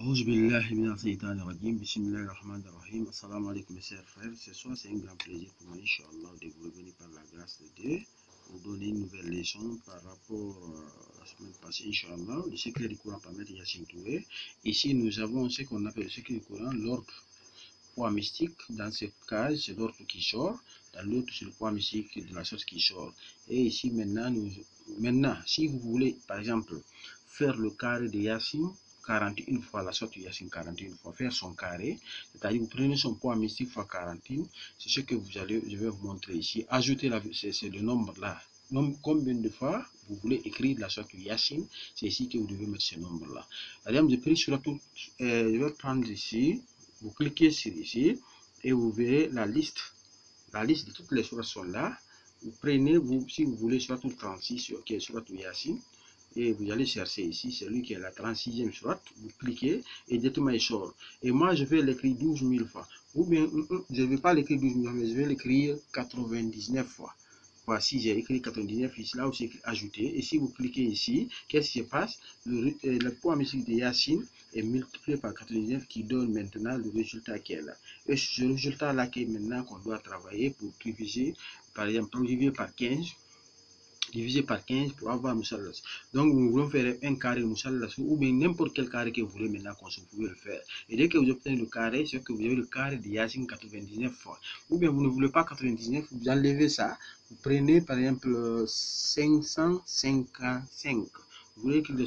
Auzu billahi minash-shaytanir-rajim. Bismillahir-rahmanir-rahim. Assalamu alaikum mes chers frères. Ce soir, c'est un grand plaisir pour moi, Inch'Allah, de vous revenir par la grâce de Dieu pour donner une nouvelle leçon par rapport à la semaine passée, Inch'Allah, le secret du Coran par Maître Yassine Touré. Ici, nous avons ce qu'on appelle le secret du Coran, l'ordre poids mystique. Dans ce cas, c'est l'ordre qui sort. Dans l'autre, c'est le poids mystique de la source qui sort. Et ici, maintenant, si vous voulez, par exemple, faire le carré de Yassine 41 fois, la sorte de Yassine 41 fois, faire son carré, c'est-à-dire vous prenez son poids mystique fois 41, c'est ce que je vais vous montrer ici. Ajoutez, c'est le nombre là. Combien de fois vous voulez écrire la sorte de Yassine, c'est ici que vous devez mettre ce nombre-là. Par exemple, je vais prendre ici. Vous cliquez sur ici et vous verrez la liste de toutes les sourates sont là. Vous prenez, si vous voulez, sourate 36, qui est sourate Yassine, et vous allez chercher ici, celui qui est la 36e sourate, vous cliquez et directement il sort. Et moi, je vais l'écrire 12 000 fois. Ou bien, je ne vais pas l'écrire 12 000 fois, mais je vais l'écrire 99 fois. Voici, j'ai écrit 99 ici, là où c'est écrit ajouter. Et si vous cliquez ici, qu'est-ce qui se passe? Le poids mystique de Yassine est multiplié par 99 qui donne maintenant le résultat qui est là. Et ce résultat-là qui est maintenant qu'on doit travailler pour diviser, par exemple, diviser par 15 pour avoir Moussalas. Donc nous voulons faire un carré Moussalas ou bien n'importe quel carré que vous voulez maintenant qu'on se pouvez le faire. Et dès que vous obtenez le carré, c'est que vous avez le carré de Yassine 99 fois. Ou bien vous ne voulez pas 99, vous enlevez ça. Vous prenez par exemple 555. Vous voulez que la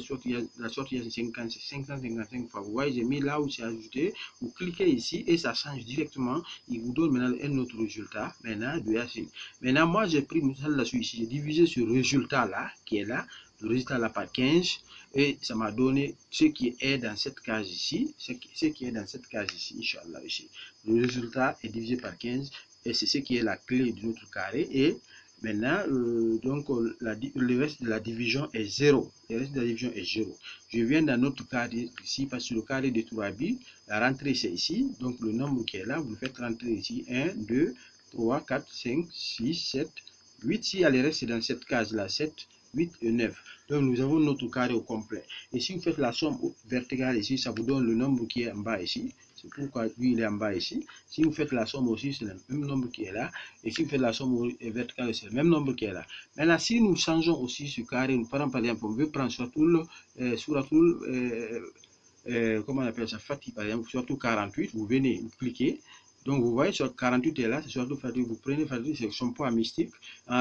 sorte Yassine 555 fois. Vous voyez, j'ai mis là où c'est ajouté. Vous cliquez ici et ça change directement. Il vous donne maintenant un autre résultat maintenant de Yassine. Maintenant, moi j'ai pris Moussalas ici. J'ai divisé ce résultat là qui est là. Le résultat là par 15 et ça m'a donné ce qui est dans cette case ici, ce qui est dans cette case ici, Inch'Allah ici. Le résultat est divisé par 15 et c'est ce qui est la clé de notre carré. Et maintenant, donc le reste de la division est 0. Le reste de la division est 0. Je viens dans notre carré ici parce que le carré de Tourabi, la rentrée c'est ici. Donc le nombre qui est là, vous le faites rentrer ici 1, 2, 3, 4, 5, 6, 7, 8. Si elle reste dans cette case-là, 7, 8 et 9. Donc nous avons notre carré au complet. Et si vous faites la somme verticale ici, ça vous donne le nombre qui est en bas ici. C'est pourquoi lui il est en bas ici. Si vous faites la somme aussi, c'est le même nombre qui est là. Et si vous faites la somme verticale, c'est le même nombre qui est là. Maintenant, si nous changeons aussi ce carré, nous prenons par exemple, on veut prendre Souratul, comment on appelle ça, Fatih par exemple, Souratul 48, vous venez, vous cliquez. Donc vous voyez, sur 48 est là, c'est surtout Fatih. Vous prenez Fatih, c'est son poids mystique,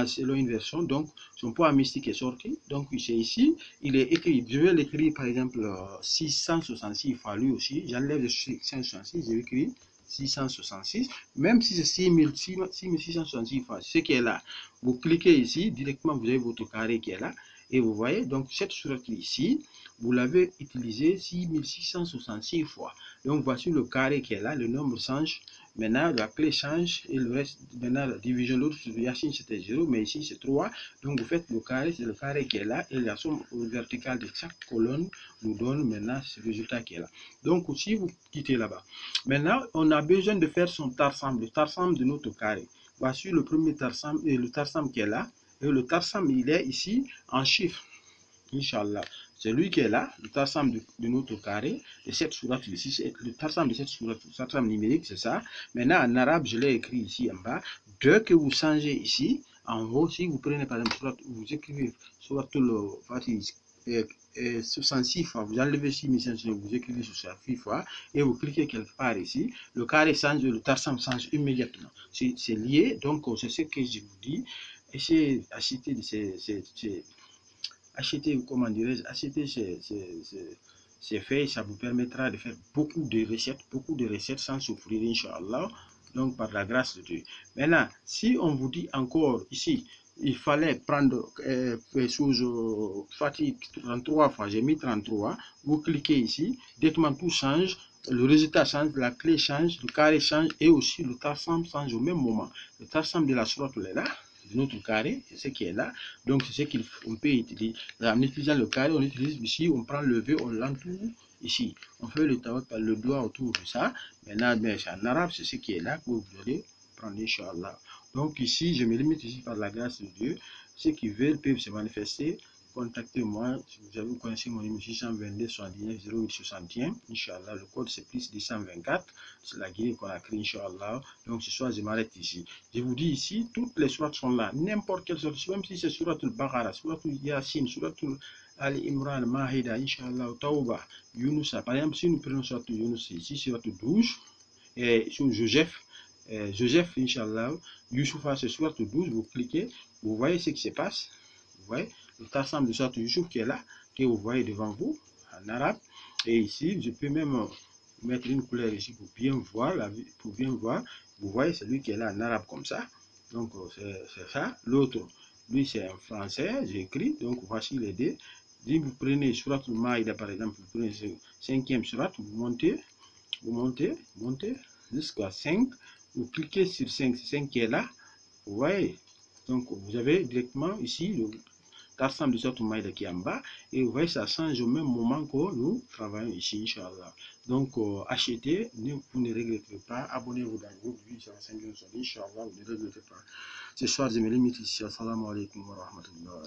selon une version. Donc son poids mystique est sorti. Donc c'est ici, il est écrit. Je vais l'écrire par exemple 666 fois lui aussi. J'enlève le 666, je vais écrire 666. Même si c'est 6666 fois, ce qui est là. Vous cliquez ici, directement vous avez votre carré qui est là. Et vous voyez, donc cette sourate ici, vous l'avez utilisé 6666 fois. Donc voici le carré qui est là, le nombre change. Maintenant, la clé change et le reste, maintenant la division, l'autre Yassine c'était 0, mais ici c'est 3. Donc vous faites le carré, c'est le carré qui est là, et la somme verticale de chaque colonne nous donne maintenant ce résultat qui est là. Donc si vous quittez là-bas, maintenant on a besoin de faire son tarsam, le tarsam de notre carré. Voici le premier tarsam, et le tarsam qui est là, et le tarsam il est ici en chiffres. Inch'Allah. C'est lui qui est là, le tarsam de notre carré, et cette sourate ici, c'est le tarsam de cette sourate, le tarsam numérique, c'est ça. Maintenant, en arabe, je l'ai écrit ici en bas. Dès que vous changez ici, en haut, si vous prenez par exemple, vous écrivez sourate le Fatih 66 fois, vous enlevez 6500, vous écrivez 66 fois, et vous cliquez quelque part ici, le carré change, le tarsam change immédiatement. C'est lié, donc c'est ce que je vous dis. Essayez d'acheter comment dirais-je, acheter ces feuilles, ça vous permettra de faire beaucoup de recettes sans souffrir, Inch'Allah, donc par la grâce de Dieu. Maintenant, si on vous dit encore ici, il fallait prendre sous Fatih 33 fois, j'ai mis 33, vous cliquez ici, directement tout change, le résultat change, la clé change, le carré change et aussi le tarsam change au même moment. Le tarsam de la sourate est là. Notre carré, c'est ce qui est là. Donc, c'est ce qu'on peut utiliser. En utilisant le carré, on utilise ici, on prend le V, on l'entoure ici. On fait le tawak par le doigt autour de ça. Maintenant, en arabe, c'est ce qui est là que vous allez prendre, Inch'Allah. Donc, ici, je me limite ici par la grâce de Dieu. Ceux qui veulent peuvent se manifester. contactez-moi. Vous connaissez mon numéro 622 79 08 61. Inch'Allah, le code c'est plus 224. C'est la Guinée-Conakry, Inch'Allah. Donc ce soir, je m'arrête ici. Je vous dis ici, toutes les sourates sont là. N'importe quelle sourate, même si c'est sourate al-Baqarah, sourate al-Yasin, sourate al-Imran, Mahida, Inch'Allah, Tawbah, Yunus. Par exemple, si nous prenons sourate Yunus ici, sourate 12, et sur Joseph, Inch'Allah, Youssoufa, c'est sourate 12, vous cliquez, vous voyez ce qui se passe. Vous voyez le ensemble de sourate Youssouf qui est là, que vous voyez devant vous, en arabe. Et ici, je peux même mettre une couleur ici pour bien voir. Vous voyez celui qui est là en arabe comme ça. Donc, c'est ça. L'autre, lui, c'est en français, j'ai écrit. Donc, voici les deux. Si vous prenez Surat al-Maïda, par exemple, vous prenez ce 5e surat, vous montez jusqu'à 5. Vous cliquez sur 5, c'est 5 qui est là. Vous voyez. Donc, vous avez directement ici le ensemble de Surat al-Maïda qui est en bas. Et vous voyez, ça change au même moment que nous travaillons ici, Inch'Allah. Donc, achetez, vous ne regrettez pas. Abonnez-vous dans le groupe, Inch'Allah, vous ne regrettez pas. Ce soir, je me limite ici. Assalamu alaikum wa rahmatullah.